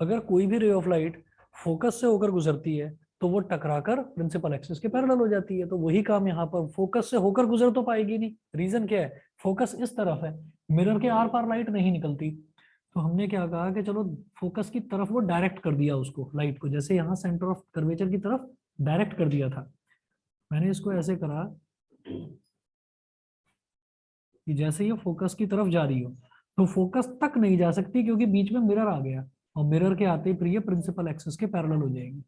अगर कोई भी रे ऑफ लाइट फोकस से होकर गुजरती है तो वो टकराकर प्रिंसिपल एक्सिस के पैरेलल हो जाती है। तो वही काम यहाँ पर, फोकस से होकर गुजर तो पाएगी नहीं। रीजन क्या है, फोकस इस तरफ है, मिरर के आर पार लाइट नहीं निकलती। तो हमने क्या कहा कि चलो फोकस की तरफ वो डायरेक्ट कर दिया उसको, लाइट को, जैसे यहाँ सेंटर ऑफ कर्वेचर की तरफ डायरेक्ट कर दिया था। मैंने इसको ऐसे करा कि जैसे ये फोकस की तरफ जा रही हो तो फोकस तक नहीं जा सकती, क्योंकि बीच में मिरर आ गया, और मिरर के आते ही फिर ये प्रिंसिपल एक्सिस के पैरेलल हो जाएगी,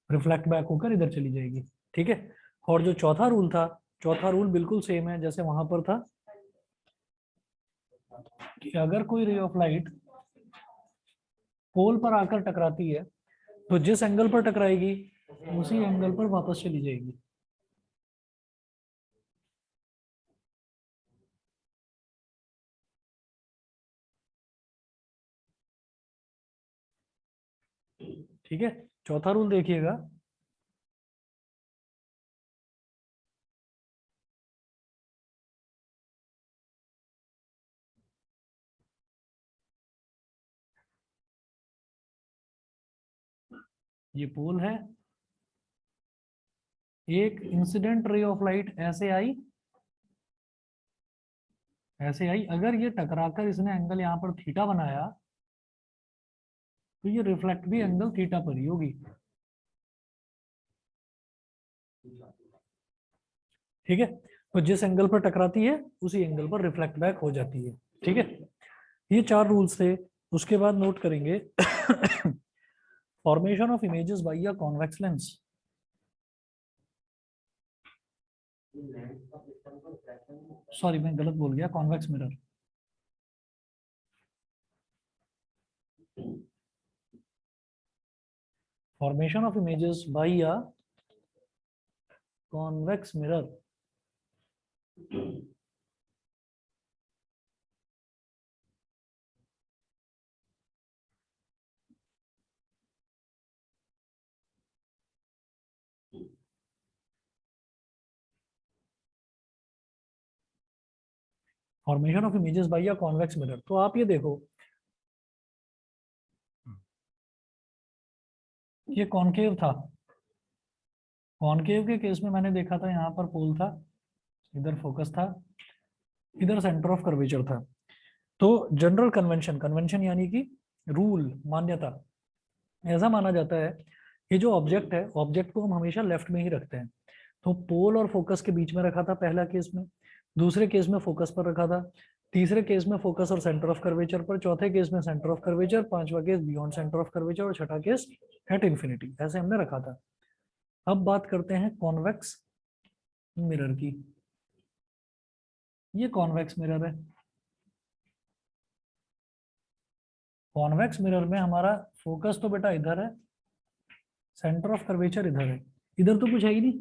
रिफ्लेक्ट बैक होकर इधर चली जाएगी। ठीक है। और जो चौथा रूल था, चौथा रूल बिल्कुल सेम है जैसे वहां पर था, कि अगर कोई रे ऑफ लाइट पोल पर आकर टकराती है तो जिस एंगल पर टकराएगी उसी एंगल पर वापस चली जाएगी। ठीक है, चौथा रूल देखिएगा। ये पोल है, एक इंसिडेंट रे ऑफ लाइट ऐसे आई, ऐसे आई, अगर ये टकराकर इसने एंगल यहाँ पर थीटा बनाया तो ये रिफ्लेक्ट भी एंगल थीटा पर ही होगी। ठीक है, तो जिस एंगल पर टकराती है उसी एंगल पर रिफ्लेक्ट बैक हो जाती है। ठीक है, ये चार रूल्स थे। उसके बाद नोट करेंगे formation of images bye a convex lens. Sorry मैं गलत बोल गया, convex mirror. Formation of images bye a convex mirror. Formation of images bye a convex mirror, तो आप ये देखो, ये कॉनकेव था। कॉनकेव के केस में मैंने देखा था यहाँ पर पोल था, इधर फोकस था, इधर सेंटर ऑफ कर्वेचर था। तो जनरल कन्वेंशन, कन्वेंशन यानी कि रूल, मान्यता, ऐसा माना जाता है कि जो ऑब्जेक्ट है, ऑब्जेक्ट को हम हमेशा लेफ्ट में ही रखते हैं। तो पोल और फोकस के बीच में रखा था पहला केस में, दूसरे केस में फोकस पर रखा था, तीसरे केस में फोकस और सेंटर ऑफ कर्वेचर पर, चौथे केस में सेंटर ऑफ कर्वेचर, पांचवा case beyond centre of curvature, और छठा केस एट इंफिनिटी। ऐसे हमने रखा था। अब बात करते हैं कॉन्वेक्स मिरर की। ये कॉन्वेक्स मिरर है। कॉन्वेक्स मिरर में हमारा फोकस तो बेटा इधर है, सेंटर ऑफ कर्वेचर इधर है, इधर तो कुछ है ही नहीं,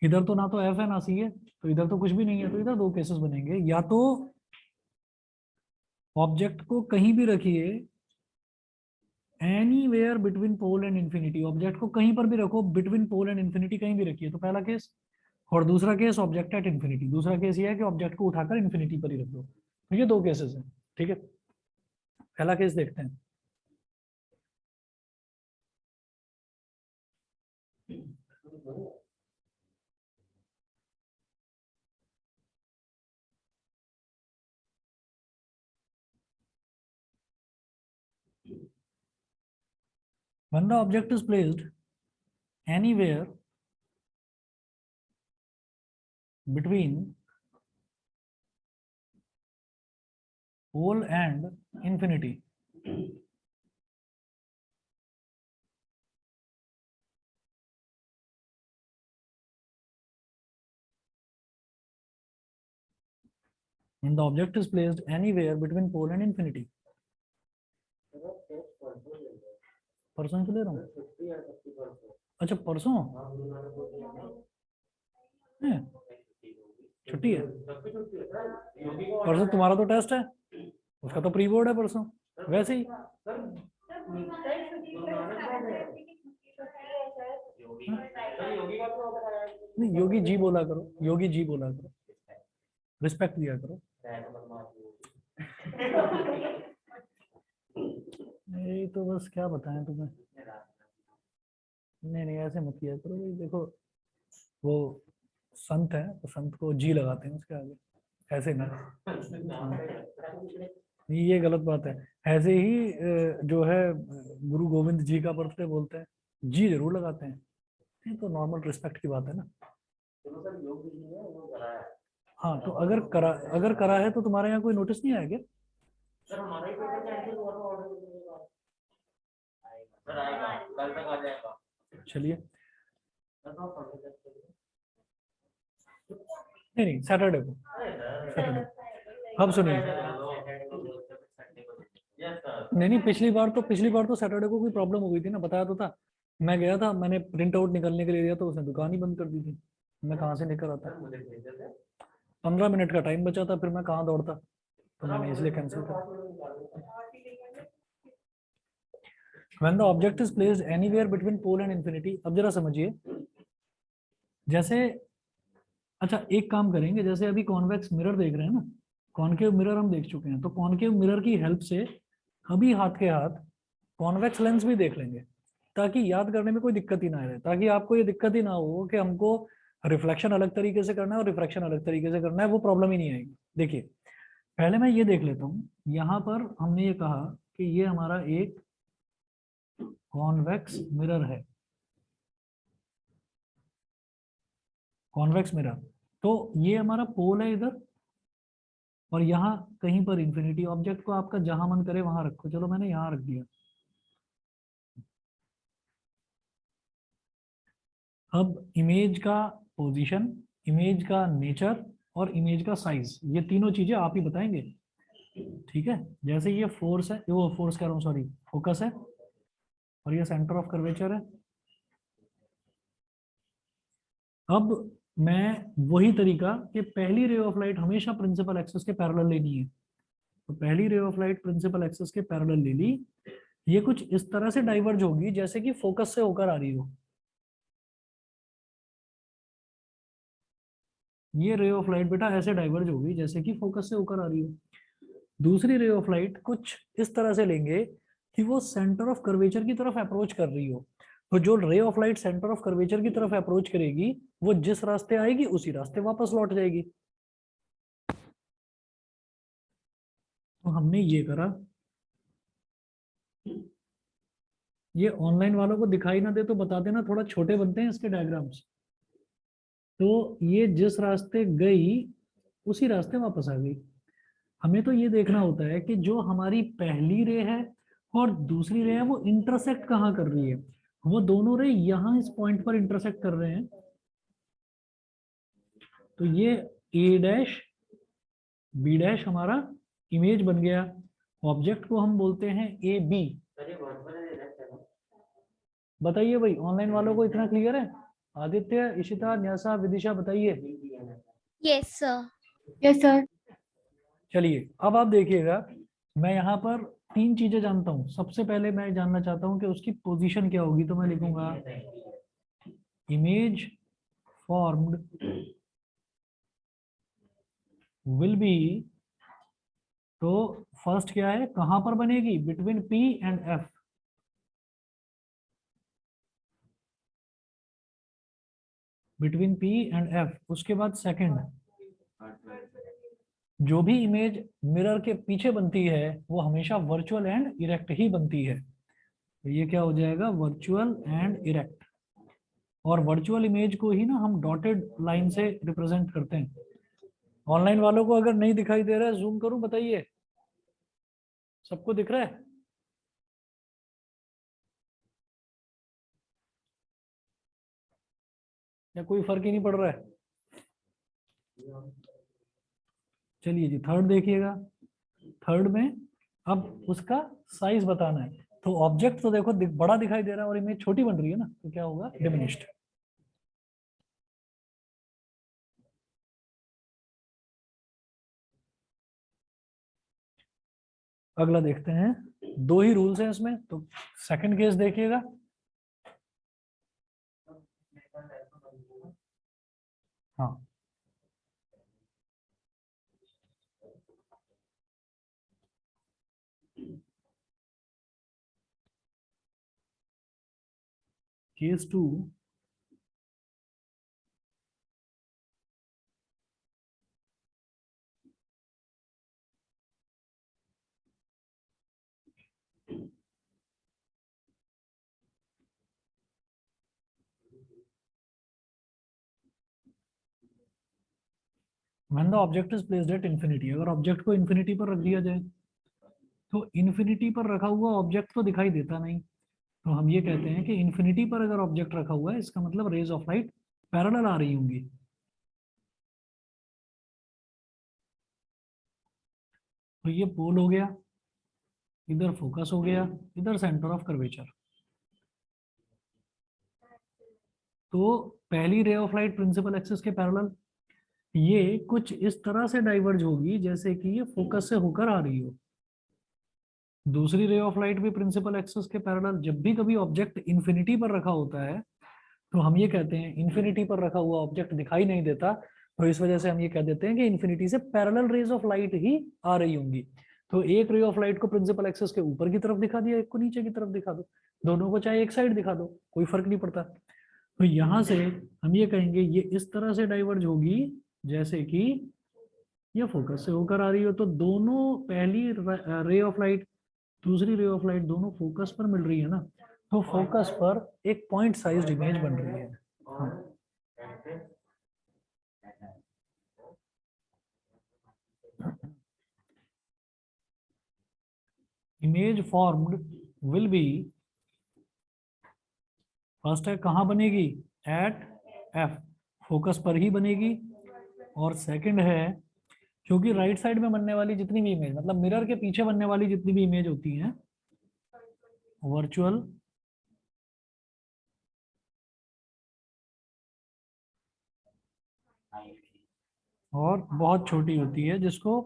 इधर तो ना तो एफ है ना सी है, तो इधर तो कुछ भी नहीं है। तो इधर दो केसेस बनेंगे, या तो ऑब्जेक्ट को कहीं भी रखिए, anywhere between pole and infinity, object को कहीं पर भी रखो, बिटवीन पोल एंड इन्फिनिटी कहीं भी रखिए, तो पहला केस। और दूसरा केस ऑब्जेक्ट एट इन्फिनिटी, दूसरा केस ये है कि ऑब्जेक्ट को उठाकर इन्फिनिटी पर ही रख दो। तो ये दो केसेस हैं। ठीक है, पहला केस देखते हैं। When the object is placed anywhere between pole and infinity, when the object is placed anywhere between pole and infinity, परसों ही तो ले रहा हूँ। अच्छा परसों है, छुट्टी है परसों, तुम्हारा तो टेस्ट है, उसका तो प्री बोर्ड है परसों, वैसे ही। नहीं योगी जी बोला करो, योगी जी बोला करो, रिस्पेक्ट दिया करो। भाई तो बस क्या बताएं तुम्हें। नहीं नहीं ऐसे मत किया करो भाई, देखो वो संत है तो संत को जी लगाते हैं उसके आगे, ऐसे नहीं। हाँ, ये गलत बात है। ऐसे ही जो है गुरु गोविंद जी का बर्थडे बोलते हैं, जी जरूर लगाते हैं। ये तो नॉर्मल रिस्पेक्ट की बात है ना। हाँ तो अगर करा है तो तुम्हारे यहाँ कोई नोटिस नहीं आया क्या? चलिए, नहीं नहीं सैटरडे को, सैटरडे। अब सुनिए, नहीं नहीं पिछली बार तो सैटरडे को कोई प्रॉब्लम हो गई थी ना, बताया तो था। मैं गया था, मैंने प्रिंट आउट निकलने के लिए दिया तो उसने दुकान ही बंद कर दी थी। मैं कहाँ से लेकर आता? 15 मिनट का टाइम बचा था, फिर मैं कहाँ दौड़ता, तो मैंने इसलिए कैंसिल कर। When the object is placed anywhere between pole and infinity, अब जरा समझिए, जैसे अच्छा एक काम करेंगे, जैसे अभी कॉन्वेक्स मिरर देख रहे हैं ना, कॉनकेव मिरर हम देख चुके हैं, तो कॉनकेव मिरर की हेल्प से अभी हाथ के हाथ कॉन्वेक्स लेंस भी देख लेंगे, ताकि याद करने में कोई दिक्कत ही ना आए, ताकि आपको ये दिक्कत ही ना हो कि हमको रिफ्लेक्शन अलग तरीके से करना है और रिफ्रैक्शन अलग तरीके से करना है, वो प्रॉब्लम ही नहीं आएगी। देखिए पहले मैं ये देख लेता हूँ, यहाँ पर हमने ये कहा कि ये हमारा एक कॉन्वेक्स मिरर है, कॉन्वेक्स मिरर, तो ये हमारा पोल है इधर, और यहाँ कहीं पर इंफिनिटी। ऑब्जेक्ट को आपका जहां मन करे वहां रखो, चलो मैंने यहाँ रख दिया। अब इमेज का पोजीशन, इमेज का नेचर और इमेज का साइज, ये तीनों चीजें आप ही बताएंगे, ठीक है? जैसे ये फोर्स है, वो फोर्स कह रहा हूँ सॉरी, फोकस है, और ये सेंटर ऑफ कर्वेचर है। अब मैं वही तरीका कि पहली रे ऑफ लाइट हमेशा प्रिंसिपल एक्सिस के पैरेलल लेनी है, तो पहली ray of light principal axis के पैरेलल ले ली, ये कुछ इस तरह से डाइवर्ज होगी जैसे कि फोकस से होकर आ रही हो। ये रे ऑफ लाइट बेटा ऐसे डाइवर्ज होगी जैसे कि फोकस से होकर आ रही हो। दूसरी रे ऑफ लाइट कुछ इस तरह से लेंगे कि वो सेंटर ऑफ कर्वेचर की तरफ अप्रोच कर रही हो, तो जो रे of light centre of curvature की तरफ अप्रोच करेगी, वो जिस रास्ते आएगी उसी रास्ते वापस लौट जाएगी। तो हमने ये करा, ये ऑनलाइन वालों को दिखाई ना दे तो बता देना, थोड़ा छोटे बनते हैं इसके डायग्राम्स। तो ये जिस रास्ते गई उसी रास्ते वापस आ गई। हमें तो ये देखना होता है कि जो हमारी पहली रे है और दूसरी रे है वो इंटरसेक्ट कहाँ कर रही है। वो दोनों रे यहाँ इस पॉइंट पर इंटरसेक्ट कर रहे हैं, तो ये ए डैश बी डैश हमारा इमेज बन गया। ऑब्जेक्ट को हम बोलते हैं ए बी। बताइए भाई, ऑनलाइन वालों को इतना क्लियर है? आदित्य, इशिता, न्यासा, विदिशा बताइए। Yes sir. Yes sir. चलिए अब आप देखिएगा, मैं यहाँ पर तीन चीजें जानता हूँ। सबसे पहले मैं जानना चाहता हूँ कि उसकी पोजीशन क्या होगी, तो मैं लिखूंगा इमेज फॉर्म्ड विल बी, तो फर्स्ट क्या है, कहां पर बनेगी, between P and F, between P and F. उसके बाद सेकंड, जो भी इमेज मिरर के पीछे बनती है वो हमेशा वर्चुअल एंड इरेक्ट ही बनती है, तो ये क्या हो जाएगा, वर्चुअल एंड इरेक्ट। और वर्चुअल इमेज को ही ना हम डॉटेड लाइन से रिप्रेजेंट करते हैं। ऑनलाइन वालों को अगर नहीं दिखाई दे रहा है, जूम करूं बताइए, सबको दिख रहा है? या कोई फर्क ही नहीं पड़ रहा है? चलिए जी थर्ड देखिएगा, थर्ड में अब उसका साइज बताना है। तो ऑब्जेक्ट तो देखो बड़ा दिखाई दे रहा है और इमेज छोटी बन रही है ना, तो क्या होगा, डिमिनिश्ड। अगला देखते हैं, दो ही रूल्स हैं इसमें, तो सेकंड केस देखिएगा। हाँ, case 2 when the object is placed at infinity, अगर ऑब्जेक्ट को इन्फिनिटी पर रख दिया जाए तो इन्फिनिटी पर रखा हुआ ऑब्जेक्ट तो दिखाई देता नहीं, तो हम ये कहते हैं कि इन्फिनिटी पर अगर ऑब्जेक्ट रखा हुआ है इसका मतलब रेज ऑफ लाइट पैरेलल आ रही होंगी। तो ये पोल हो गया, इधर फोकस हो गया, इधर सेंटर ऑफ कर्वेचर। तो पहली ray of light principal axis के पैरेलल ये कुछ इस तरह से डाइवर्ज होगी जैसे कि ये फोकस से होकर आ रही हो। दूसरी रे ऑफ लाइट भी प्रिंसिपल एक्सिस के पैरेलल। जब भी कभी ऑब्जेक्ट इन्फिनिटी पर रखा होता है तो हम ये कहते हैं इन्फिनिटी पर रखा हुआ ऑब्जेक्ट दिखाई नहीं देता, तो इस वजह से हम ये कह देते हैं कि इन्फिनिटी से पैरेलल रेज ऑफ लाइट ही आ रही होंगी। तो एक रे ऑफ लाइट को प्रिंसिपल एक्सिस के ऊपर की तरफ दिखा दिया, एक को नीचे की तरफ दिखा दो, दोनों को चाहे एक साइड दिखा दो, कोई फर्क नहीं पड़ता। तो यहां से हम ये कहेंगे ये इस तरह से डाइवर्ज होगी जैसे कि ये फोकस से होकर आ रही हो। तो दोनों, पहली रे ऑफ लाइट दूसरी रे ऑफ लाइट दोनों फोकस पर मिल रही है ना, तो फोकस पर एक पॉइंट साइज्ड इमेज बन रही है। Image formed will be, first है कहाँ बनेगी, एट एफ, फोकस पर ही बनेगी। और सेकंड है क्योंकि राइट साइड में बनने वाली जितनी भी इमेज, मतलब मिरर के पीछे बनने वाली जितनी भी इमेज होती है वर्चुअल और बहुत छोटी होती है, जिसको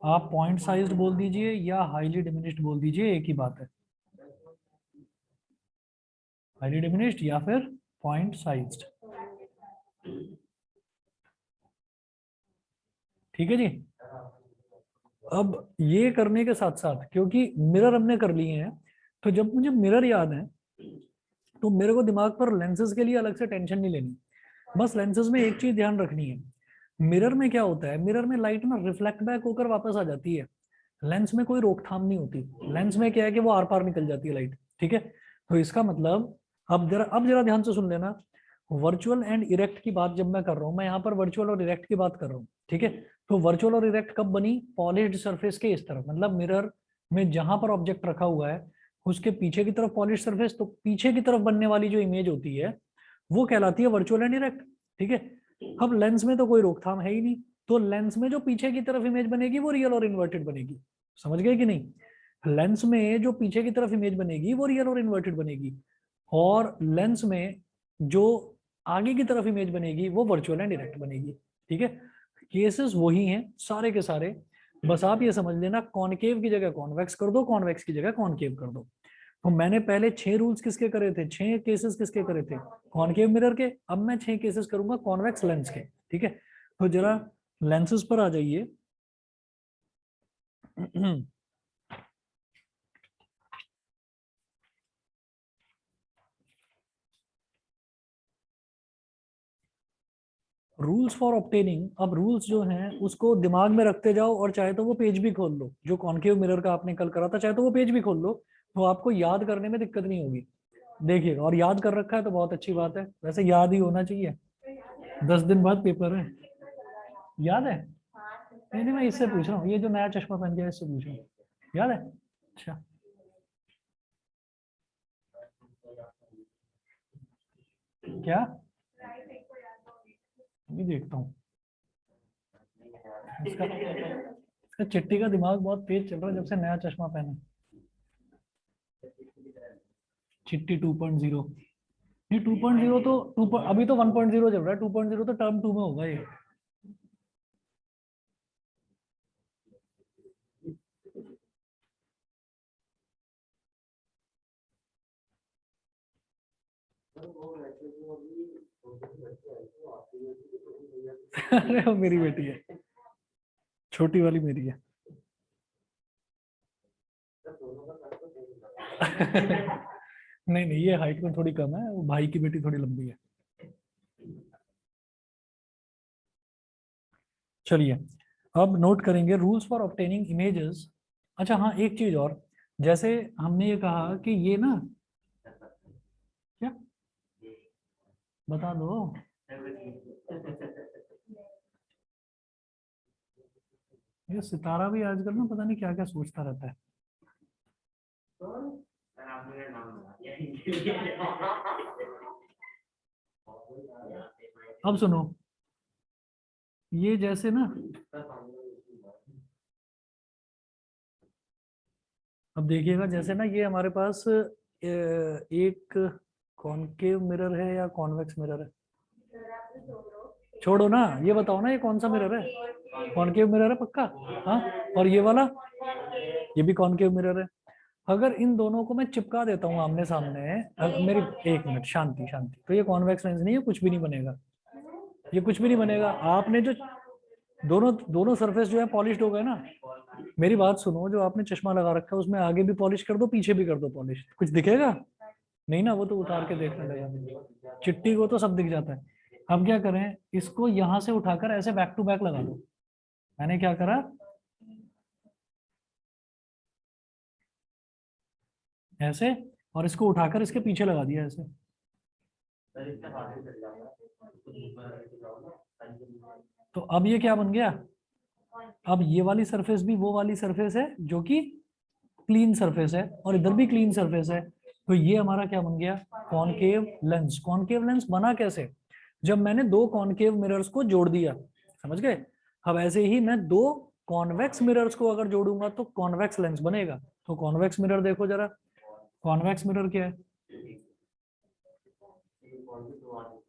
आप पॉइंट साइज्ड बोल दीजिए या हाईली डिमिनिश्ड बोल दीजिए, एक ही बात है, हाईली डिमिनिश्ड या फिर पॉइंट साइज्ड। ठीक है जी। अब ये करने के साथ साथ क्योंकि मिरर हमने कर लिए हैं, तो जब मुझे मिरर याद है तो मेरे को दिमाग पर लेंसेज के लिए अलग से टेंशन नहीं लेनी। बस लेंसेज में एक चीज ध्यान रखनी है, मिरर में क्या होता है, मिरर में लाइट ना रिफ्लेक्ट बैक होकर वापस आ जाती है, लेंस में कोई रोकथाम नहीं होती। लेंस में क्या है कि वो आर पार निकल जाती है लाइट। ठीक है, तो इसका मतलब अब जरा ध्यान से सुन लेना, वर्चुअल एंड इरेक्ट की बात जब मैं कर रहा हूँ, मैं यहाँ पर वर्चुअल और इरेक्ट की बात कर रहा हूँ। ठीक है, तो वर्चुअल और इरेक्ट कब बनी, पॉलिश्ड सरफेस के इस तरफ, मतलब मिरर में जहां पर ऑब्जेक्ट रखा हुआ है उसके पीछे की तरफ पॉलिश सरफेस, तो पीछे की तरफ बनने वाली जो इमेज होती है वो कहलाती है वर्चुअल एंड इरेक्ट। ठीक है, अब लेंस में तो कोई रोकथाम है ही नहीं, तो लेंस में जो पीछे की तरफ इमेज बनेगी वो रियल और इन्वर्टेड बनेगी। समझ गए कि नहीं, लेंस में जो पीछे की तरफ इमेज बनेगी वो रियल और इन्वर्टेड बनेगी, और लेंस में जो आगे की तरफ इमेज बनेगी वो वर्चुअल एंड डायरेक्ट बनेगी। ठीक है, केसेस वही हैं सारे के सारे, बस आप ये समझ लेना कॉनकेव की जगह कॉन्वेक्स कर दो, कॉन्वेक्स की जगह कॉनकेव कर दो। तो मैंने पहले 6 रूल्स किसके करे थे, 6 केसेस किसके करे थे, कॉनकेव मिरर के। अब मैं 6 केसेस करूंगा कॉन्वेक्स लेंस के। ठीक है, तो जरा लेंसेज पर आ जाइए। रूल्स फॉर ऑब्टेनिंग, अब रूल्स जो हैं उसको दिमाग में रखते जाओ, और चाहे तो वो पेज भी खोल लो जो कॉनकेव मिरर का आपने कल करा था, चाहे तो वो पेज भी खोल लो, तो आपको याद करने में दिक्कत नहीं होगी। देखिएगा, और याद कर रखा है तो बहुत अच्छी बात है, वैसे याद ही होना चाहिए, 10 दिन बाद पेपर है। याद है? नहीं नहीं, मैं इससे पूछ रहा हूँ, ये जो नया चश्मा पहन गया इससे पूछ रहा हूँ, याद है? अच्छा, क्या, अभी देखता हूँ। इसका इसका चिट्टी का दिमाग बहुत तेज चल रहा है जब से नया चश्मा पहना। चिट्टी 2.0, नहीं 2.0 तो अभी तो 1.0 चल रहा है, 2.0 तो टर्म 2 में होगा ये। अरे वो मेरी बेटी है, छोटी वाली मेरी है। नहीं नहीं, ये हाइट में थोड़ी कम है, वो भाई की बेटी थोड़ी लंबी है। चलिए, अब नोट करेंगे रूल्स फॉर ऑब्टेनिंग इमेजेस। अच्छा हाँ, एक चीज और, जैसे हमने ये कहा कि ये ना, क्या बता दो, ये सितारा भी आजकल ना पता नहीं क्या क्या सोचता रहता है। अब सुनो, ये जैसे ना, अब देखिएगा जैसे ना, ये हमारे पास एक कॉनकेव मिरर है या कॉन्वेक्स मिरर है। छोड़ो ना, ये बताओ ना ये कौन सा मिरर है। कॉनकेव मिरर है पक्का। हाँ, और ये वाला, ये भी कॉनकेव मिरर है। अगर इन दोनों को मैं चिपका देता हूँ आमने सामने, मेरी, एक मिनट, शांति शांति, तो ये कॉन्वेक्स लेंस नहीं है, कुछ भी नहीं बनेगा, ये कुछ भी नहीं बनेगा। आपने जो दोनों दोनों सरफेस जो है पॉलिश्ड हो गए ना। मेरी बात सुनो, जो आपने चश्मा लगा रखा है उसमें आगे भी पॉलिश कर दो, पीछे भी कर दो पॉलिश, कुछ दिखेगा नहीं ना, वो तो उतार के देखने लगा, चिट्टी को तो सब दिख जाता है। हम क्या करें, इसको यहां से उठाकर ऐसे बैक टू बैक लगा दो। मैंने क्या करा, ऐसे, और इसको उठाकर इसके पीछे लगा दिया ऐसे। तो अब ये क्या बन गया, अब ये वाली सरफेस भी वो वाली सरफेस है जो कि क्लीन सरफेस है, और इधर भी क्लीन सरफेस है। तो ये हमारा क्या बन गया, कॉनकेव लेंस। कॉनकेव लेंस बना कैसे, जब मैंने दो कॉनकेव मिरर्स को जोड़ दिया, समझ गए। अब ऐसे ही मैं दो कॉन्वेक्स मिरर्स को अगर जोड़ूंगा तो कॉन्वेक्स लेंस बनेगा। तो कॉन्वेक्स मिरर देखो जरा, कॉन्वेक्स मिरर क्या है,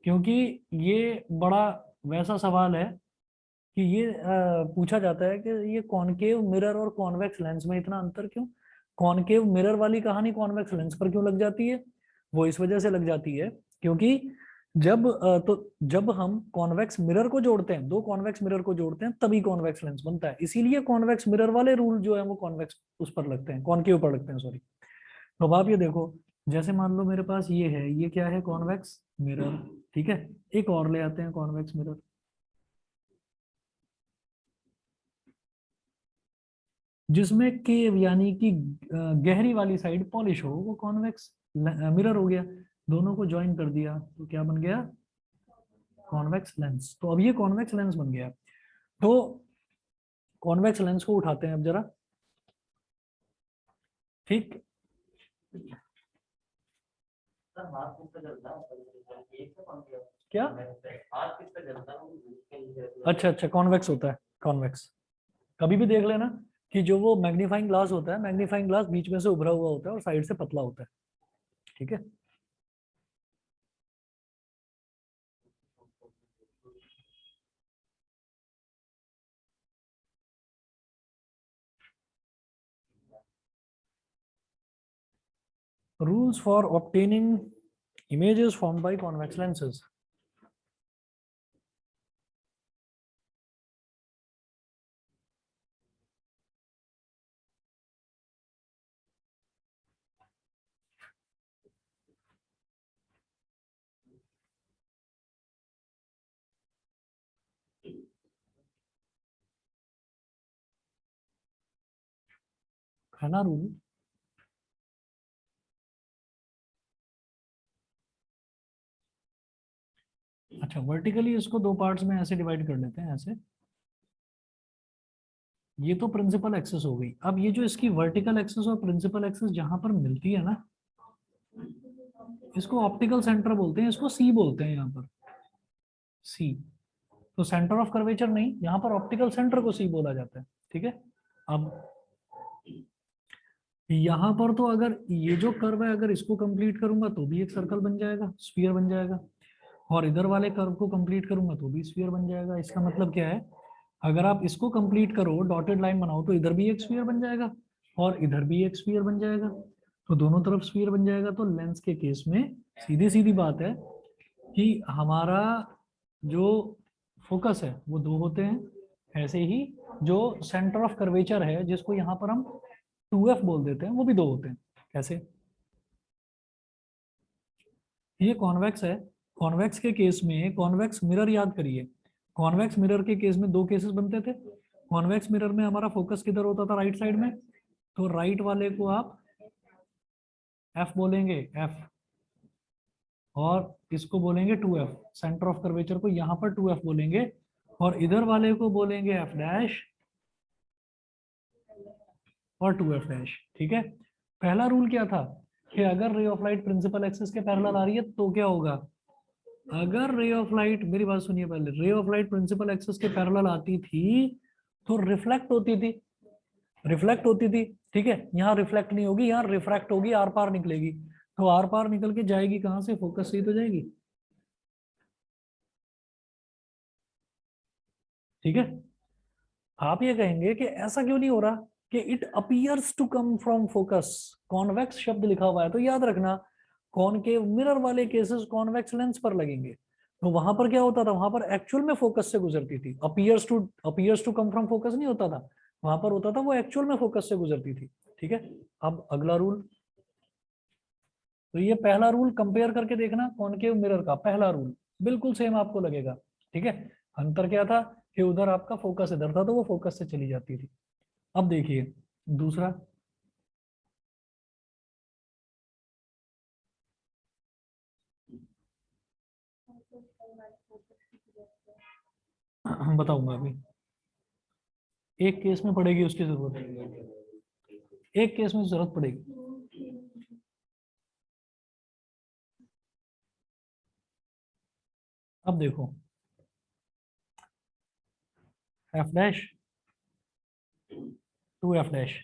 क्योंकि ये बड़ा वैसा सवाल है कि ये पूछा जाता है कि ये कॉनकेव मिरर और कॉन्वेक्स लेंस में इतना अंतर क्यों। कॉनकेव मिरर वाली कहानी कॉन्वेक्स लेंस पर क्यों लग जाती है, वो इस वजह से लग जाती है क्योंकि जब हम कॉन्वेक्स मिरर को जोड़ते हैं, दो कॉन्वेक्स मिरर को जोड़ते हैं, तभी कॉन्वेक्स लेंस बनता है। इसीलिए कॉन्वेक्स मिरर वाले रूल जो है वो कॉन्वेक्स उस पर लगते हैं, कॉनकेव पर लगते हैं, सॉरी। तो अब आप ये देखो, जैसे मान लो मेरे पास ये है, ये क्या है, कॉन्वेक्स मिरर, ठीक है। एक और ले आते हैं कॉन्वेक्स मिरर, जिसमें केव यानी कि गहरी वाली साइड पॉलिश हो, वो कॉन्वेक्स मिरर हो गया। दोनों को ज्वाइन कर दिया तो क्या बन गया, कॉन्वेक्स लेंस। तो अब ये कॉन्वेक्स लेंस बन गया। तो कॉन्वेक्स लेंस को उठाते हैं अब जरा, ठीक। क्या, अच्छा अच्छा, कॉन्वेक्स होता है, कॉन्वेक्स। कभी भी देख लेना कि जो वो मैग्नीफाइंग ग्लास होता है, मैग्नीफाइंग ग्लास बीच में से उभरा हुआ होता है और साइड से पतला होता है, ठीक है। Rules for obtaining images formed by convex lenses. है ना रूल। अच्छा, वर्टिकली इसको दो पार्ट्स में ऐसे डिवाइड कर लेते हैं, ऐसे। ये तो प्रिंसिपल एक्सेस हो गई। अब ये जो इसकी वर्टिकल एक्सेस और प्रिंसिपल एक्सेस जहां पर मिलती है ना, इसको ऑप्टिकल सेंटर बोलते हैं, इसको सी बोलते हैं यहाँ पर, सी। तो सेंटर ऑफ कर्वेचर नहीं, यहाँ पर ऑप्टिकल सेंटर को सी बोला जाता है, ठीक है। अब यहाँ पर तो अगर ये जो कर्व है, अगर इसको कंप्लीट करूंगा तो भी एक सर्कल बन जाएगा, स्फीयर बन जाएगा, और इधर वाले कर्व को कंप्लीट करूंगा तो भी स्फीयर बन जाएगा। इसका मतलब क्या है, अगर आप इसको कंप्लीट करो, डॉटेड लाइन बनाओ, तो इधर भी एक स्फीयर बन जाएगा और इधर भी एक स्फीयर बन जाएगा। तो दोनों तरफ स्फीयर बन जाएगा। तो लेंस के केस में सीधी सीधी बात है कि हमारा जो फोकस है वो दो होते हैं, ऐसे ही जो सेंटर ऑफ कर्वेचर है, जिसको यहाँ पर हम 2f बोल देते हैं, वो भी दो होते हैं। कैसे, ये कॉन्वेक्स है। कॉन्वेक्स के केस में कॉन्वेक्स मिरर याद करिए, कॉन्वेक्स मिरर के केस में दो केसेस बनते थे। कॉन्वेक्स मिरर में हमारा फोकस किधर होता था, राइट साइड में, तो राइट वाले को आप एफ बोलेंगे, एफ, और इसको बोलेंगे 2f, सेंटर ऑफ कर्वेचर को यहाँ पर 2f बोलेंगे, और इधर वाले को बोलेंगे f डैश और 2f डैश। ठीक है। पहला रूल क्या था कि अगर ray of light principal axis के पैरेलल आ रही है तो क्या होगा, अगर रे ऑफ लाइट, मेरी बात सुनिए पहले, ray of light principal axis के पैरेलल आती थी तो रिफ्लेक्ट होती थी, रिफ्लेक्ट होती थी। ठीक है, यहाँ रिफ्लेक्ट नहीं होगी, यहाँ रिफ्रैक्ट होगी, आर पार निकलेगी। तो आर पार निकल के जाएगी कहां से, फोकस से ही तो जाएगी। ठीक है। आप ये कहेंगे कि ऐसा क्यों नहीं हो रहा कि it appears to come from focus, convex शब्द लिखा हुआ है, तो याद रखना कॉनकेव मिरर वाले केसेस कॉन्वेक्स लेंस पर लगेंगे। तो वहां पर क्या होता था, वहां पर एक्चुअल में फोकस से गुजरती थी, appears to come from focus नहीं होता था, वहां पर होता था वो एक्चुअल में फोकस से गुजरती थी। ठीक है। अब अगला रूल, तो ये पहला रूल कंपेयर करके देखना, कॉनकेव मिरर का पहला रूल बिल्कुल सेम आपको लगेगा। ठीक है। अंतर क्या था कि उधर आपका फोकस इधर था तो वो फोकस से चली जाती थी। अब देखिए दूसरा, बताऊंगा अभी, एक केस में पड़ेगी उसकी जरूरत, एक केस में जरूरत पड़ेगी। अब देखो F dash, 2f dash,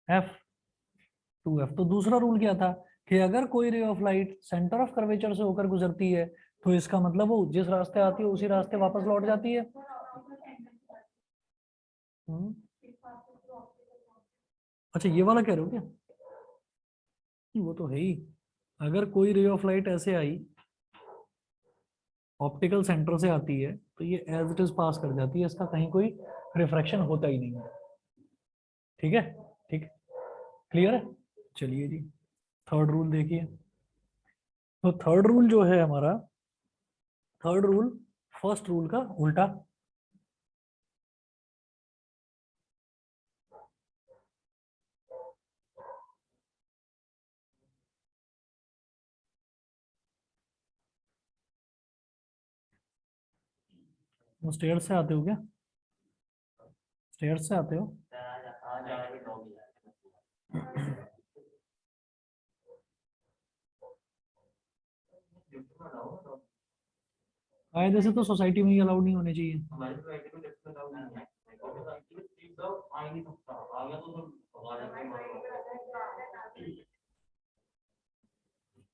F 2f। तो दूसरा रूल क्या था कि अगर कोई रे of light centre of curvature से होकर गुजरती है तो इसका मतलब वो जिस रास्ते आती है उसी रास्ते वापस लौट जाती है। हम्म। अच्छा ये वाला कह रहे हो क्या, वो तो है ही। अगर कोई रे ऑफ लाइट ऐसे आई, ऑप्टिकल सेंटर से आती है, तो ये एज इट इज पास कर जाती है, इसका कहीं कोई रिफ्रैक्शन होता ही नहीं है। ठीक है। ठीक, क्लियर है। चलिए जी, थर्ड रूल देखिए। तो थर्ड रूल जो है हमारा, थर्ड रूल फर्स्ट रूल का उल्टा। स्टेयर्स से आते हो क्या, स्टेयर्स से आते हो। कायदे से तो सोसाइटी में ही अलाउड नहीं होने चाहिए।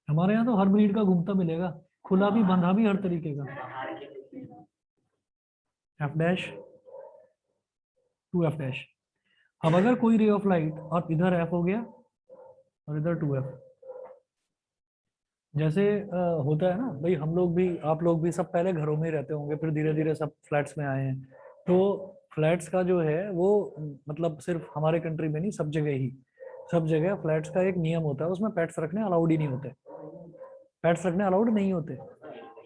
हमारे यहाँ तो हर ब्रीड का घूमता मिलेगा, खुला भी बंधा भी, हर तरीके का। F dash, 2f dash. अब अगर कोई रे ऑफ लाइट, और इधर एफ हो गया और इधर 2f, जैसे होता है ना भाई, हम लोग भी आप लोग भी सब पहले घरों में ही रहते होंगे, फिर धीरे धीरे सब फ्लैट्स में आए हैं। तो फ्लैट्स का जो है वो, मतलब सिर्फ हमारे कंट्री में नहीं, सब जगह ही, सब जगह फ्लैट्स का एक नियम होता है, उसमें पेट्स रखने अलाउड ही नहीं होते, पेट्स रखने अलाउड नहीं होते।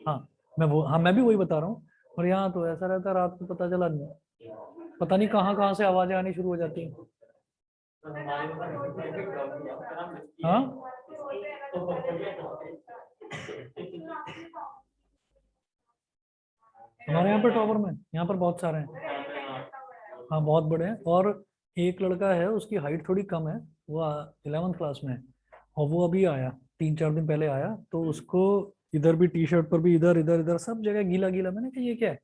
हाँ, मैं भी वही बता रहा हूँ। और यहाँ तो ऐसा रहता है, रात को पता चला, पता नहीं कहाँ कहाँ से आवाजें आनी शुरू हो जाती हैं। हाँ, हमारे यहाँ पर टॉवर में, यहाँ पर बहुत सारे हैं। हाँ बहुत बड़े हैं, और एक लड़का है उसकी हाइट थोड़ी कम है, वो 11th क्लास में है, और वो अभी आया 3-4 दिन पहले आया, तो उसको इधर भी टी शर्ट पर भी, इधर इधर इधर सब जगह गीला गीला। मैंने कहा ये क्या है,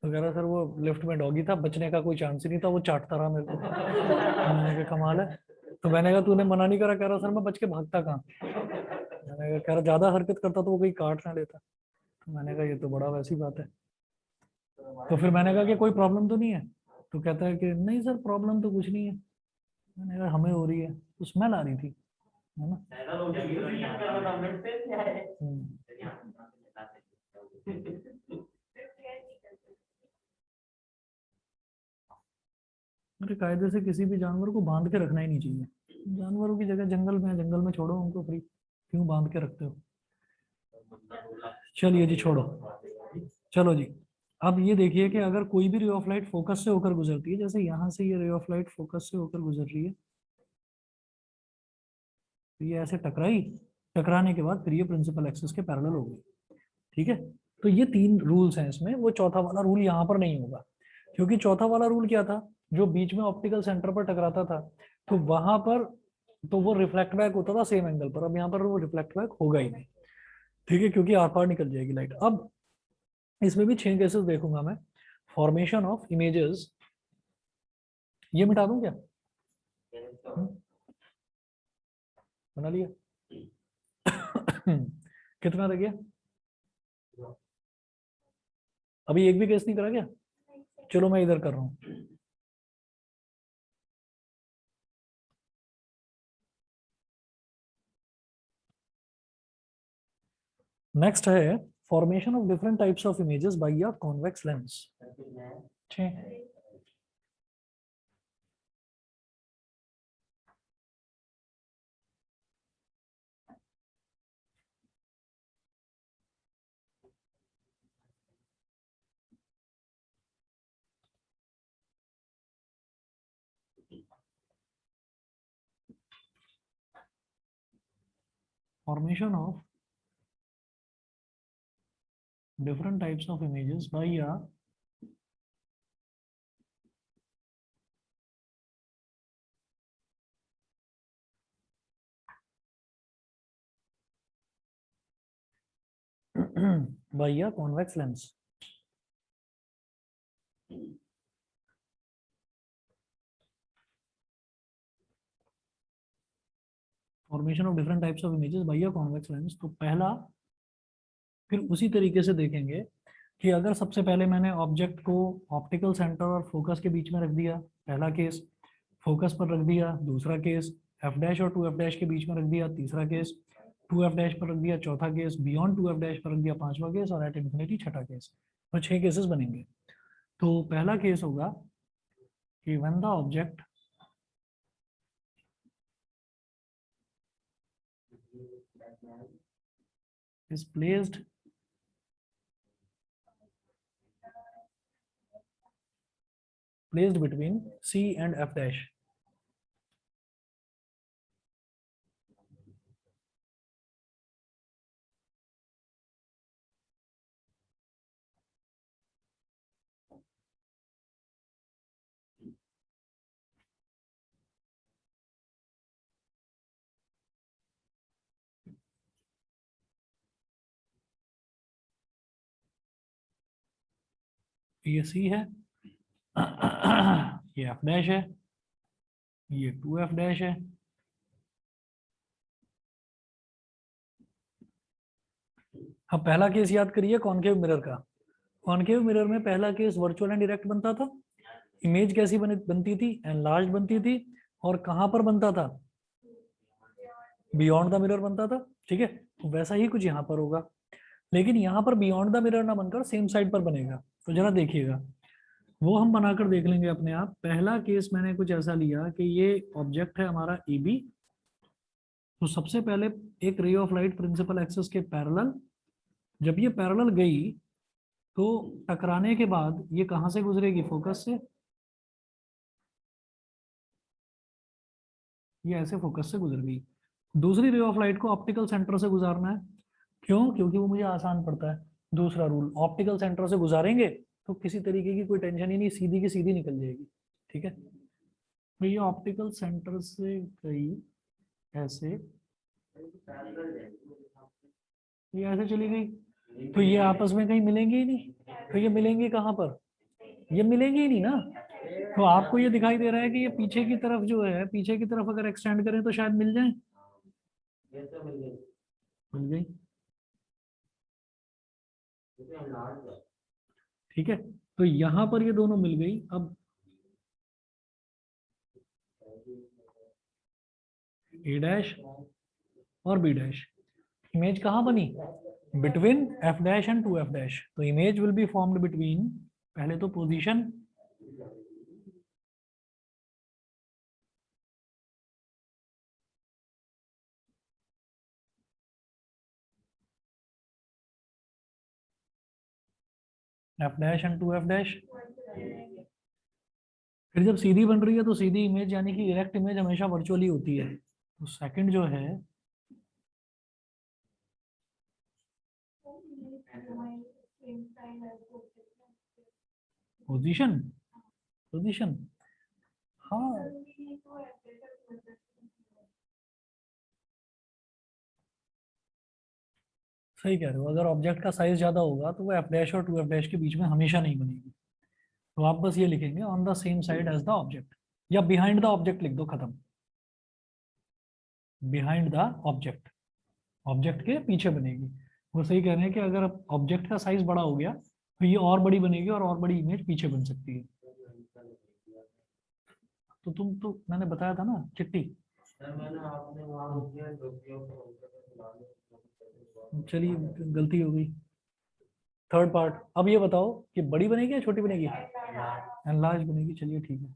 तो कह रहा सर वो लिफ्ट में डॉगी था, बचने का कोई चांस ही नहीं था, वो चाटता रहा मेरे को। मैंने कहा कमाल है। तो मैंने कहा तूने मना नहीं करा, कह रहा सर मैं बच के भागता कहाँ। मैंने कहा, कह रहा ज्यादा हरकत करता तो वो कोई काट ना लेता। तो मैंने कहा ये तो बड़ा वैसी बात है। तो फिर मैंने कहा कि कोई प्रॉब्लम तो नहीं है, तो कहता है कि नहीं सर प्रॉब्लम तो कुछ नहीं है। मैंने कहा हमें हो रही है, तो स्मेल आ रही थी, है ना। अरे कायदे से किसी भी जानवर को बांध के रखना ही नहीं चाहिए, जानवरों की जगह जंगल में है, जंगल में छोड़ो उनको फ्री, क्यों बांध के रखते हो। चलिए जी छोड़ो, चलो जी। अब ये देखिए कि अगर कोई भी रे ऑफ लाइट फोकस से होकर गुजरती है, जैसे यहाँ से ये रे ऑफ लाइट फोकस से होकर गुजर रही है, तो ये ऐसे टकराई, टकराने के बाद फिर ये प्रिंसिपल एक्सिस के पैरेलल हो गई। ठीक है, तो ये तीन रूल्स हैं इसमें, वो चौथा वाला रूल यहाँ पर नहीं होगा, क्योंकि चौथा वाला रूल क्या था, जो बीच में ऑप्टिकल सेंटर पर टकराता था, तो वहां पर तो वो रिफ्लेक्ट बैक होता था सेम एंगल पर, अब यहाँ पर वो रिफ्लेक्ट बैक होगा ही नहीं। ठीक है, क्योंकि आर पार निकल जाएगी लाइट। अब इसमें भी 6 केसेस देखूंगा मैं। फॉर्मेशन ऑफ इमेजेस, ये मिटा दूं क्या? हम्म, बना लिया। कितना रह गया? अभी एक भी केस नहीं करा क्या? चलो मैं इधर कर रहा हूँ। नेक्स्ट है formation of different types of images bye a convex lens. Formation of different types of images by a by a convex lens. Formation of different types of images bye a convex lens, तो पहला फिर उसी तरीके से देखेंगे कि अगर सबसे पहले मैंने ऑब्जेक्ट को ऑप्टिकल सेंटर और फोकस के बीच में रख दिया, पहला केस, फोकस पर रख दिया, दूसरा केस, एफ डैश और 2f डैश के बीच में रख दिया, तीसरा केस, 2f डैश पर रख दिया, चौथा केस, बियॉन्ड 2f डैश पर रख दिया, पांचवा केस, और एट इन्फिनिटी छठा केस। तो 6 केसेस बनेंगे। तो पहला केस होगा कि when the object is placed between C and F dash. ये C है, ये F डैश है, ये 2F डैश है। अब पहला केस याद करिए कॉनकेव मिरर का। कॉनकेव मिरर में पहला केस वर्चुअल एंड डायरेक्ट बनता था, इमेज कैसी बनती थी, एनलार्ज बनती थी, और कहां पर बनता था, बियॉन्ड द मिरर बनता था। ठीक है, तो वैसा ही कुछ यहाँ पर होगा, लेकिन यहाँ पर बियॉन्ड द मिरर ना बनकर सेम साइड पर बनेगा। तो जरा देखिएगा, वो हम बनाकर देख लेंगे अपने आप। पहला केस मैंने कुछ ऐसा लिया कि ये ऑब्जेक्ट है हमारा ए बी, तो सबसे पहले एक ray of light principal axis के पैरेलल, जब ये पैरेलल गई तो टकराने के बाद ये कहां से गुजरेगी, फोकस से, ये ऐसे फोकस से गुजर गई। दूसरी रे ऑफ लाइट को ऑप्टिकल सेंटर से गुजारना है। क्यों? क्योंकि वो मुझे आसान पड़ता है। दूसरा रूल, ऑप्टिकल सेंटर से गुजारेंगे तो किसी तरीके की कोई टेंशन ही नहीं, सीधी की सीधी निकल जाएगी। ठीक है, तो ये ऑप्टिकल सेंटर से गई ऐसे, ये ऐसे चली गई, तो ये आपस में कहीं मिलेंगी ही नहीं। तो ये मिलेंगी कहाँ पर, ये मिलेंगी ही नहीं ना। तो आपको ये दिखाई दे रहा है कि ये पीछे की तरफ जो है, पीछे की तरफ अगर एक्सटेंड करें तो शायद मिल जाए, मिल गई। ठीक है, तो यहां पर ये दोनों मिल गई। अब ए डैश और बी डैश, इमेज कहाँ बनी, between F dash and 2f dash. तो image will be formed between, पहले तो position, F dash and two F dash. फिर जब सीधी बन रही है तो सीधी इमेज यानी कि डायरेक्ट इमेज हमेशा वर्चुअली होती है। तो सेकंड जो है पोजीशन, पोजीशन, हाँ सही कह रहे हो। अगर ऑब्जेक्ट का साइज ज्यादा होगा तो वो एफ डैश और टू एफ डैश के बीच में हमेशा नहीं बनेगी। तो आप बस ये लिखेंगे on the same side as the object, या बिहाइंड द ऑब्जेक्ट लिख दो, खत्म। बिहाइंड द ऑब्जेक्ट, ऑब्जेक्ट के पीछे बनेगी। वो सही कह रहे हैं कि अगर ऑब्जेक्ट का साइज बड़ा हो गया तो ये और बड़ी बनेगी और बड़ी इमेज पीछे बन सकती है। तो तुम तो मैंने बताया था ना चिट्ठी। चलिए गलती हो गई। थर्ड पार्ट, अब ये बताओ कि बड़ी बनेगी या छोटी बनेगी? एनलार्ज बनेगी, चलिए ठीक है।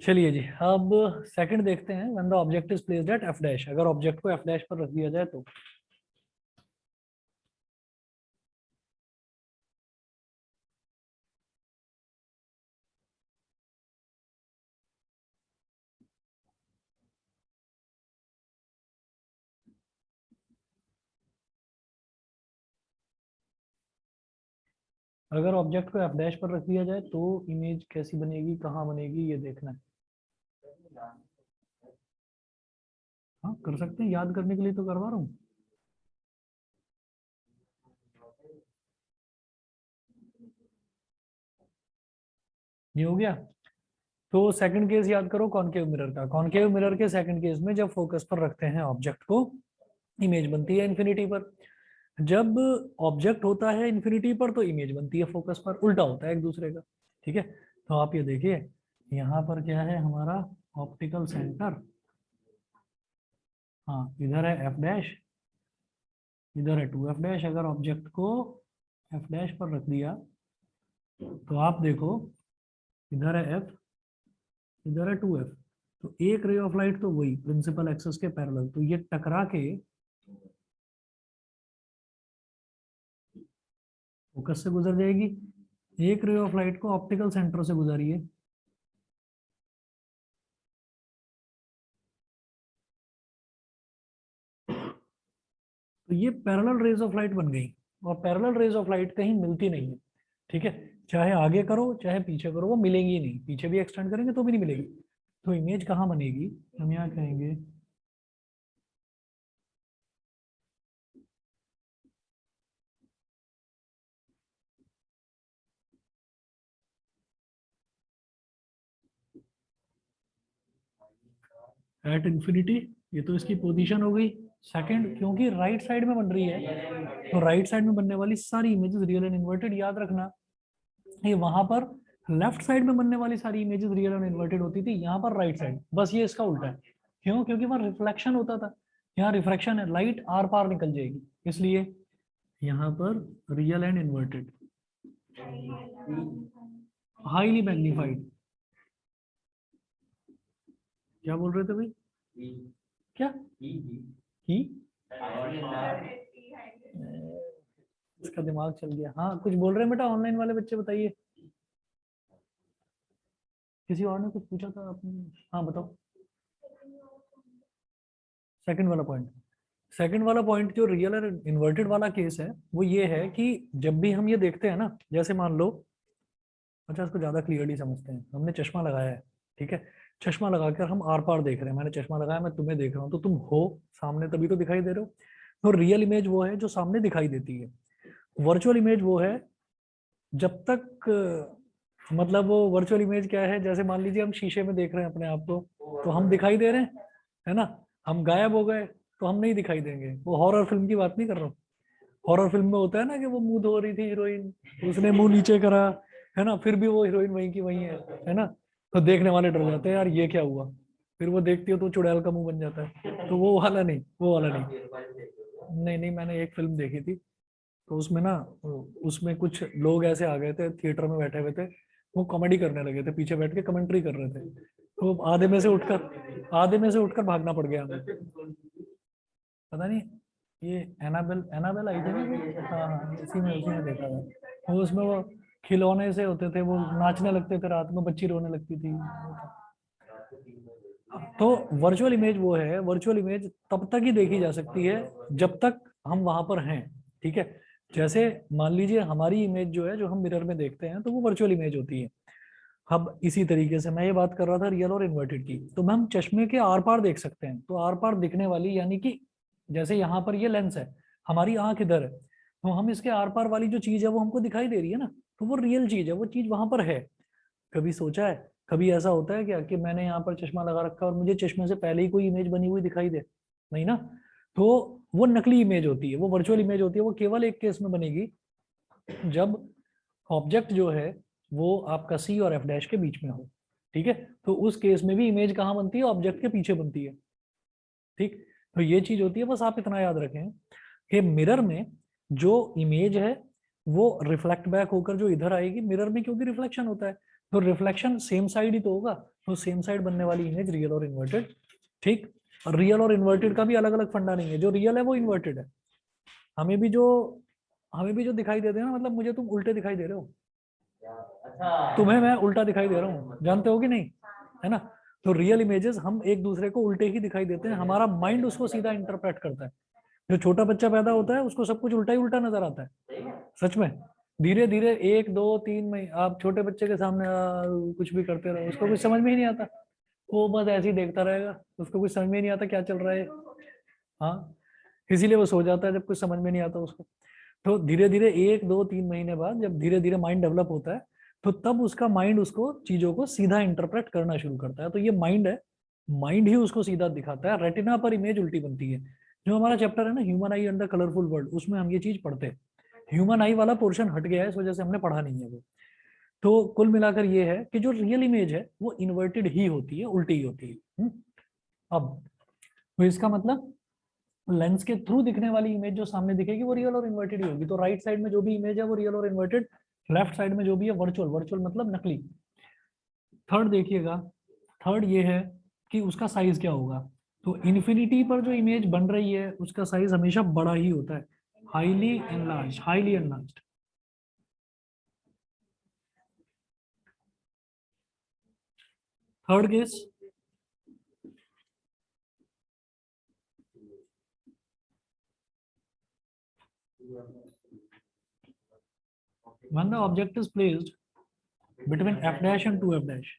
चलिए जी, अब सेकंड देखते हैं। When the object is placed at F dash, अगर ऑब्जेक्ट को एफ डैश पर रख दिया जाए तो। अगर ऑब्जेक्ट को एफ डैश पर रख दिया जाए तो इमेज कैसी बनेगी, कहाँ बनेगी, ये देखना है। हाँ कर सकते हैं, याद करने के लिए तो करवा रहा हूँ। ये हो गया। तो सेकंड केस याद करो कॉनकेव मिरर का। कॉनकेव मिरर के सेकंड केस में जब फोकस पर रखते हैं ऑब्जेक्ट को, इमेज बनती है इन्फिनिटी पर। जब ऑब्जेक्ट होता है इन्फिनिटी पर तो इमेज बनती है फोकस पर। उल्टा होता है एक दूसरे का। ठीक है, तो आप ये देखिए, यहाँ पर क्या है हमारा ऑप्टिकल सेंटर, हाँ इधर है एफ डैश, इधर है टू एफ डैश। अगर ऑब्जेक्ट को एफ डैश पर रख दिया तो आप देखो, इधर है एफ, इधर है टू एफ। तो एक रे ऑफ लाइट तो वही प्रिंसिपल एक्सिस के पैरेलल, तो ये टकरा के फोकस से गुजर जाएगी। एक रे ऑफ लाइट को ऑप्टिकल सेंटर से गुजारिए, तो ये पैरेलल रेज ऑफ लाइट बन गई। और पैरेलल रेज ऑफ लाइट कहीं मिलती नहीं है। ठीक है, चाहे आगे करो चाहे पीछे करो वो मिलेंगी नहीं, पीछे भी एक्सटेंड करेंगे तो भी नहीं मिलेगी। तो इमेज कहाँ बनेगी, हम यहाँ कहेंगे एट इंफिनिटी। ये तो इसकी पोजीशन हो गई सेकंड, क्योंकि राइट साइड में बन रही है तो राइट साइड में बनने वाली सारी इमेजेस रियल एंड इन्वर्टेड। याद रखना, ये वहां पर लेफ्ट साइड में बनने वाली सारी इमेजेस रियल एंड इन्वर्टेड होती थी, यहाँ पर राइट साइड। बस ये इसका उल्टा है। क्यों? क्योंकि वहां रिफ्लेक्शन होता था, यहाँ रिफ्रैक्शन है, लाइट आर पार निकल जाएगी, इसलिए यहाँ पर real and inverted, highly magnified. क्या बोल रहे थे भाई? क्या ही? इसका दिमाग चल गया। हाँ कुछ बोल रहे हैं बेटा, ऑनलाइन वाले बच्चे बताइए। किसी और ने कुछ पूछा था आपने? हाँ बताओ। सेकंड वाला पॉइंट, सेकंड वाला पॉइंट जो रियल और इन्वर्टेड वाला केस है वो ये है कि जब भी हम ये देखते हैं ना, जैसे मान लो, अच्छा इसको ज्यादा क्लियरली समझते हैं। हमने चश्मा लगाया है, ठीक है, चश्मा लगाकर हम आर पार देख रहे हैं। मैंने चश्मा लगाया, मैं तुम्हें देख रहा हूँ, तो तुम हो सामने तभी तो दिखाई दे रहे हो। तो रियल इमेज वो है जो सामने दिखाई देती है। वर्चुअल इमेज वो है जब तक मतलब वो वर्चुअल इमेज क्या है, जैसे मान लीजिए हम शीशे में देख रहे हैं अपने आप को, तो हम दिखाई दे रहे हैं, है ना। हम गायब हो गए तो हम नहीं दिखाई देंगे। वो हॉरर फिल्म की बात नहीं कर रहा हूँ। हॉरर फिल्म में होता है ना कि वो मुंह धो रही थी हीरोइन, उसने मुंह नीचे करा, है ना, फिर भी वो हीरोइन वहीं की वहीं है ना। तो देखने वाले डर जाते हैं, यार ये क्या हुआ। फिर वो देखती हो तो चुड़ैल का मुंह बन जाता है। तो वो वाला नहीं, वो वाला नहीं। नहीं नहीं, मैंने एक फिल्म देखी थी, तो उसमें ना, उसमें कुछ लोग ऐसे आ गए थे, थिएटर में बैठे हुए थे, वो कॉमेडी करने लगे थे, पीछे बैठ के कमेंट्री कर रहे थे। तो आधे में से उठकर भागना पड़ गया हमें। पता नहीं, ये एनाबेल एनाबेल आई थी ना कोई? हाँ हाँ, उसी में देखा था वो। उसमें वो खिलौने से होते थे, वो नाचने लगते थे रात में, बच्ची रोने लगती थी। तो वर्चुअल इमेज वो है, वर्चुअल इमेज तब तक ही देखी जा सकती है जब तक हम वहां पर हैं, ठीक है। जैसे मान लीजिए हमारी इमेज जो है, जो हम मिरर में देखते हैं, तो वो वर्चुअल इमेज होती है। अब इसी तरीके से मैं ये बात कर रहा था रियल और इन्वर्टेड की, तो हम चश्मे के आर पार देख सकते हैं। तो आर पार दिखने वाली, यानी कि जैसे यहाँ पर ये लेंस है, हमारी आंख इधर है, तो हम इसके आर पार वाली जो चीज है वो हमको दिखाई दे रही है ना, तो वो रियल चीज है, वो चीज वहां पर है। कभी सोचा है, कभी ऐसा होता है क्या कि मैंने यहाँ पर चश्मा लगा रखा है और मुझे चश्मे से पहले ही कोई इमेज बनी हुई दिखाई दे? नहीं ना। तो वो नकली इमेज होती है, वो वर्चुअल इमेज होती है। वो केवल एक केस में बनेगी, जब ऑब्जेक्ट जो है वो आपका सी और एफ डैश के बीच में हो, ठीक है। तो उस केस में भी इमेज कहाँ बनती है? ऑब्जेक्ट के पीछे बनती है, ठीक। तो ये चीज होती है, बस आप इतना याद रखें कि मिरर में जो इमेज है वो रिफ्लेक्ट बैक होकर जो इधर आएगी मिरर में, क्योंकि रिफ्लेक्शन होता है, तो रिफ्लेक्शन सेम साइड ही तो होगा। तो सेम साइड बनने वाली इमेज रियल और इन्वर्टेड, ठीक। रियल और इन्वर्टेड का भी अलग अलग फंडा नहीं है, जो रियल है वो इन्वर्टेड है। हमें भी जो हमें भी जो दिखाई देते हैं ना, मतलब मुझे तुम उल्टे दिखाई दे रहे हो, तुम्हें मैं उल्टा दिखाई दे रहा हूँ, जानते हो कि नहीं, है ना। तो रियल इमेजेस हम एक दूसरे को उल्टे ही दिखाई देते हैं, हमारा माइंड उसको सीधा इंटरप्रेट करता है। जो छोटा बच्चा पैदा होता है उसको सब कुछ उल्टा ही उल्टा नजर आता है, सच में। धीरे धीरे 1 2 3 महीने आप छोटे बच्चे के सामने कुछ भी करते रहो, उसको कुछ समझ में ही नहीं आता। वो बस ऐसे ही देखता रहेगा, उसको कुछ समझ में ही नहीं आता क्या चल रहा है। हाँ, इसीलिए वो सो जाता है जब कुछ समझ में नहीं आता उसको। तो धीरे धीरे 1 2 3 महीने बाद जब धीरे धीरे माइंड डेवलप होता है, तो तब उसका माइंड उसको चीजों को सीधा इंटरप्रेट करना शुरू करता है। तो ये माइंड है, माइंड ही उसको सीधा दिखाता है। रेटिना पर इमेज उल्टी बनती है। जो हमारा चैप्टर है ना, ह्यूमन आई अंडर कलरफुल वर्ल्ड, उसमें हम ये चीज पढ़ते हैं। ह्यूमन आई वाला पोर्शन हट गया है, इस वजह से हमने पढ़ा नहीं है वो। तो कुल मिलाकर ये है कि जो रियल इमेज है वो इन्वर्टेड ही होती है, उल्टी ही होती है। अब तो इसका मतलब लेंस के थ्रू दिखने वाली इमेज जो सामने दिखेगी वो रियल और इन्वर्टेड ही होगी। तो राइट साइड में जो भी इमेज है वो रियल और इन्वर्टेड, लेफ्ट साइड में जो भी है वर्चुअल। वर्चुअल मतलब नकली। थर्ड देखिएगा, थर्ड ये है कि उसका साइज क्या होगा। तो इन्फिनिटी पर जो इमेज बन रही है उसका साइज हमेशा बड़ा ही होता है, highly enlarge, highly enlarge. Third case, when the object is placed between f dash and 2f dash,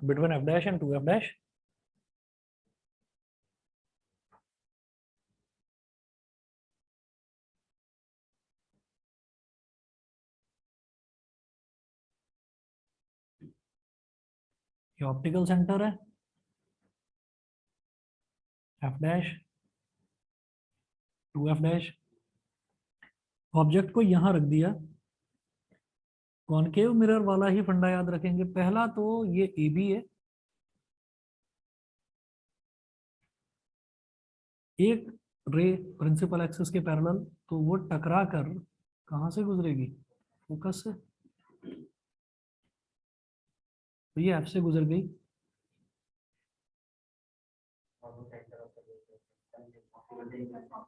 between f dash and 2f dash, ये ऑप्टिकल सेंटर है f dash 2f dash। Object को यहां रख दिया, कॉनकेव मिरर वाला ही फंडा याद रखेंगे। पहला तो ये ए बी है, एक रे प्रिंसिपल एक्सिस के पैरेलल, तो वो टकरा कर कहां से गुजरेगी? फोकस से। तो ये एफ से गुजर गई,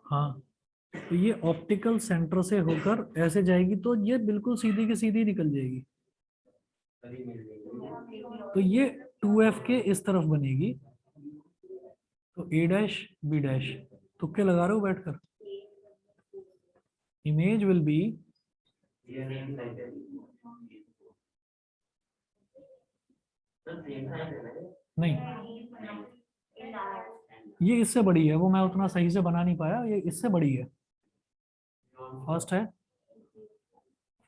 हाँ। तो ये ऑप्टिकल सेंटर से होकर ऐसे जाएगी, तो ये बिल्कुल सीधी की सीधी निकल जाएगी। तो ये 2f के इस तरफ बनेगी, तो ए डैश बी डैश। तुक्के लगा रहे हो बैठकर? इमेज विल बी, नहीं, ये इससे बड़ी है, वो मैं उतना सही से बना नहीं पाया, ये इससे बड़ी है। फर्स्ट है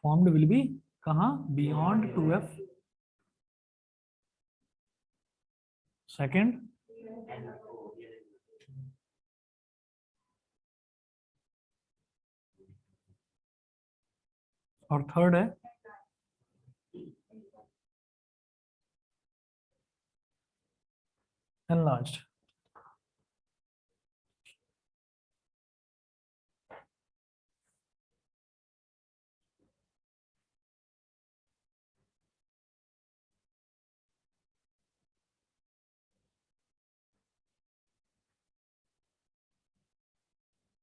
फॉर्म्ड विल बी कहाँ? Beyond 2f। सेकंड, और थर्ड है enlarged।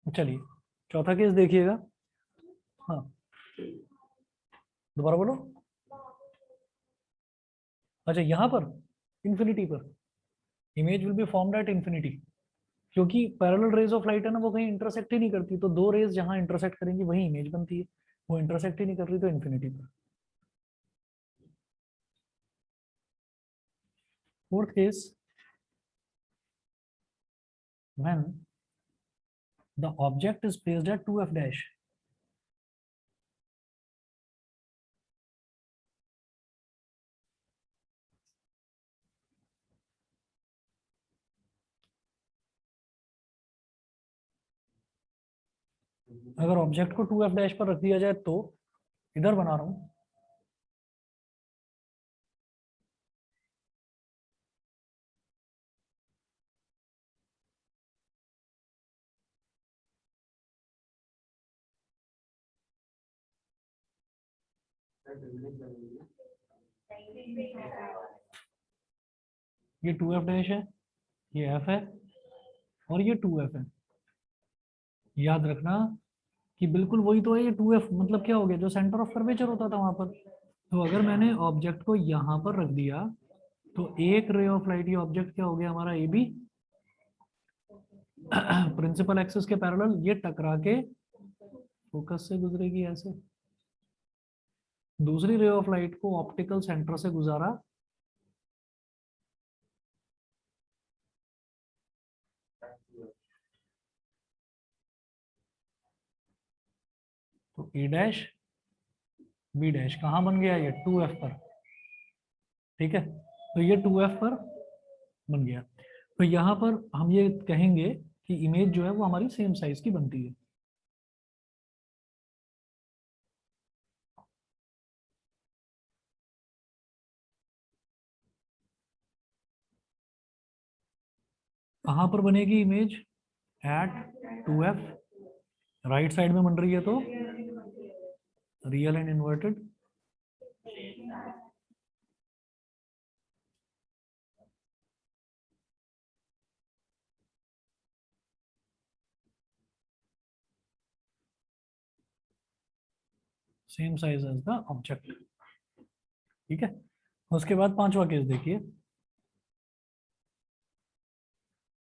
चलिए चौथा केस देखिएगा। हाँ दोबारा बोलो। अच्छा यहाँ पर इंफिनिटी पर image will be formed at infinity, क्योंकि पैरेलल रेज ऑफ लाइट है ना, वो कहीं इंटरसेक्ट ही नहीं करती, तो दो रेज जहां इंटरसेक्ट करेंगी वही इमेज बनती है, वो इंटरसेक्ट ही नहीं कर रही तो इंफिनिटी पर। Fourth case, when the object is placed at 2f dash, अगर ऑब्जेक्ट को 2f डैश पर रख दिया जाए तो इधर बना रहा हूं, ये 2f डैश है, ये f है और ये 2f है। याद रखना कि बिल्कुल वही तो है, ये 2f मतलब क्या हो गया, जो सेंटर ऑफ कर्वेचर होता था वहां पर। तो अगर मैंने ऑब्जेक्ट को यहां पर रख दिया तो एक रे ऑफ लाइट, ये ऑब्जेक्ट क्या हो गया हमारा ए बी, प्रिंसिपल एक्सिस के पैरेलल, ये टकरा के फोकस से गुजरेगी ऐसे। दूसरी रे ऑफ लाइट को ऑप्टिकल सेंटर से गुजारा, तो ए डैश बी डैश कहाँ बन गया, ये 2f पर। ठीक है, तो ये 2f पर बन गया। तो यहाँ पर हम ये कहेंगे कि इमेज जो है वो हमारी सेम साइज की बनती है। कहाँ पर बनेगी image, eight 2f, right side में बन रही है तो real and inverted. Same size as the object. ठीक है, उसके बाद पांचवा केस देखिए।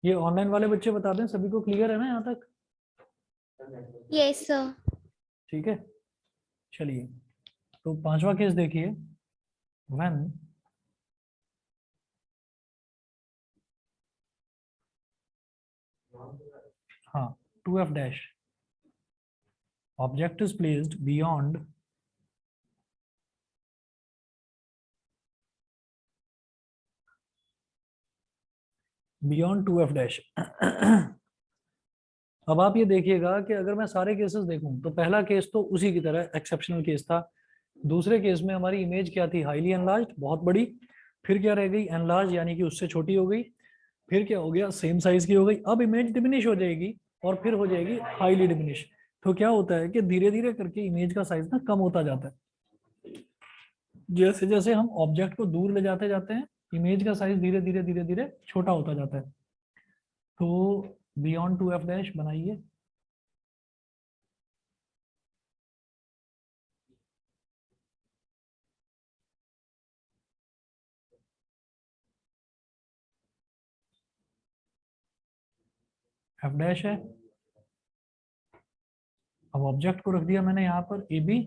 ये ऑनलाइन वाले बच्चे बता दें, सभी को क्लियर है ना यहाँ तक? Yes, sir. ठीक है, चलिए तो पांचवा केस देखिए। व्हेन हाँ 2f dash, object is placed beyond beyond 2f dash. अब आप ये देखिएगा कि अगर मैं सारे केसेस देखूं तो पहला केस तो उसी की तरह एक्सेप्शनल केस था। दूसरे केस में हमारी इमेज क्या थी, हाईली एनलार्ज्ड, बहुत बड़ी। फिर क्या रह गई, एनलार्ज यानी कि उससे छोटी हो गई। फिर क्या हो गया, सेम साइज की हो गई। अब इमेज डिमिनिश हो जाएगी और फिर हो जाएगी हाईली डिमिनिश। तो क्या होता है कि धीरे धीरे करके इमेज का साइज ना कम होता जाता है। जैसे जैसे हम ऑब्जेक्ट को दूर ले जाते जाते हैं, इमेज का साइज धीरे धीरे छोटा होता जाता है। तो बियॉन्ड 2f डैश बनाइए। f डैश है, अब ऑब्जेक्ट को रख दिया मैंने यहाँ पर ए बी,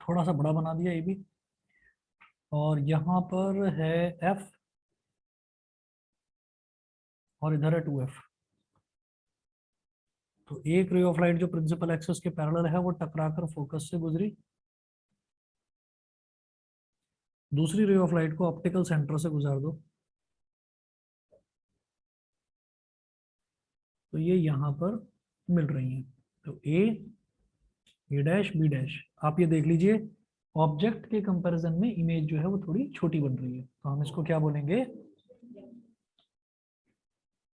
थोड़ा सा बड़ा बना दिया ए बी, और यहाँ पर है एफ और इधर है 2f। तो एक रे ऑफ लाइट जो प्रिंसिपल एक्सिस के पैरेलल है वो टकराकर फोकस से गुजरी, दूसरी रे ऑफ लाइट को ऑप्टिकल सेंटर से गुजार दो, तो ये यहाँ पर मिल रही हैं। तो ए डैश बी डैश, आप ये देख लीजिए ऑब्जेक्ट के कंपैरिजन में इमेज जो है वो थोड़ी छोटी बन रही है। तो हम इसको क्या बोलेंगे,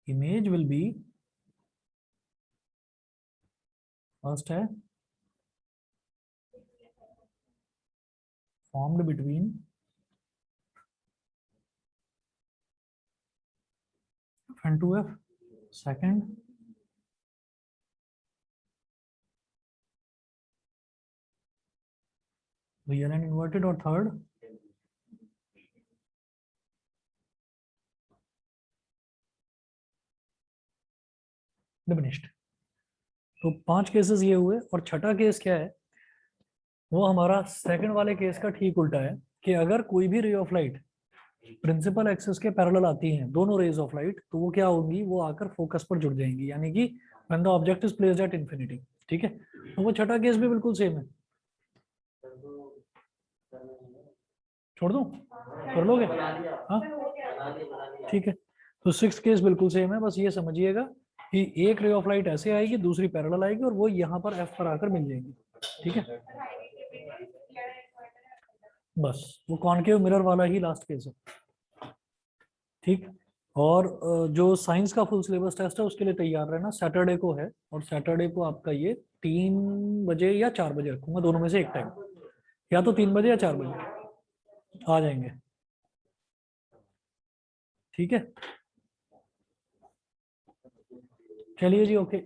इमेज विल बी, फर्स्ट है formed between N2F, second, real and inverted, और third डिमिनिश्ड। तो 5 केसेस ये हुए, और छठा केस क्या है, वो हमारा सेकंड वाले केस का ठीक उल्टा है, कि अगर कोई भी ray of light principal axis के पैरेलल आती हैं, दोनों रेज ऑफ लाइट, तो वो क्या होंगी, वो आकर फोकस पर जुड़ जाएंगी, यानी कि when the object is placed at infinity. ठीक है, तो वो छठा केस भी बिल्कुल सेम है। छोड़ दूं, कर लोगे? हाँ, ठीक है। तो 6th केस बिल्कुल सेम है, बस ये समझिएगा कि एक रे ऑफ लाइट ऐसे आएगी, दूसरी पैरेलल आएगी, और वो यहाँ पर एफ पर आकर मिल जाएगी। ठीक है, बस वो कॉनकेव मिरर वाला ही लास्ट केस है। ठीक, और जो साइंस का फुल सिलेबस टेस्ट है उसके लिए तैयार रहना, सैटरडे को है, और सैटरडे को आपका ये 3 बजे या 4 बजे रखूंगा, दोनों में से एक टाइम, या तो 3 बजे या 4 बजे आ जाएंगे। ठीक है, चलिए जी, ओके।